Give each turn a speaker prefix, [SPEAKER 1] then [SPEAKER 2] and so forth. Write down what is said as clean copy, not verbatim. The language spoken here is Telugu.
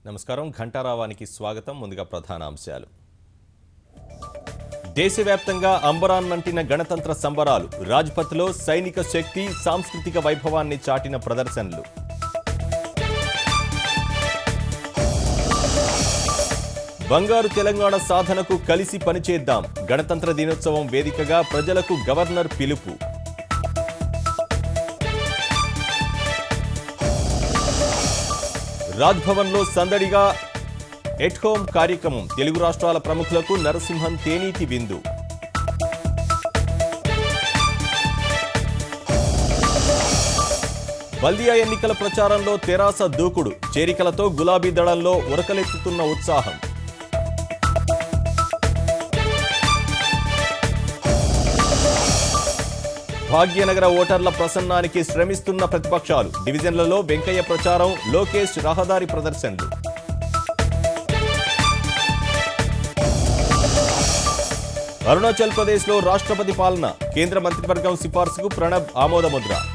[SPEAKER 1] నమస్కారం ఘంటారావానికి స్వాగతం. ముందుగా ప్రధాన అంశాలు. దేశవ్యాప్తంగా అంబరాన్నంటిన గణతంత్ర సంబరాలు. రాజ్పథ్లో సైనిక శక్తి, సాంస్కృతిక వైభవాన్ని చాటిన ప్రదర్శనలు. బంగారు తెలంగాణ సాధనకు కలిసి పనిచేద్దాం. గణతంత్ర దినోత్సవం వేదికగా ప్రజలకు గవర్నర్ పిలుపు. రాజ్భవన్లో సందడిగా ఎట్ హోమ్ కార్యక్రమం. తెలుగు రాష్ట్రాల ప్రముఖులకు నరసింహన్ తేనీటి విందు. బల్దియా ఎన్నికల ప్రచారంలో తెరాస దూకుడు. చేరికలతో గులాబీ దళంలో ఉరకలెత్తుతున్న ఉత్సాహం. భాగ్యనగర ఓటర్ల ప్రసన్నానికి శ్రమిస్తున్న ప్రతిపక్షాలు. డివిజన్లలో వెంకయ్య ప్రచారం, లోకేష్ రహదారి ప్రదర్శనలు. అరుణాచల్ ప్రదేశ్లో రాష్ట్రపతి పాలన. కేంద్ర మంత్రివర్గం సిఫార్సుకు ప్రణబ్ ఆమోదముద్ర.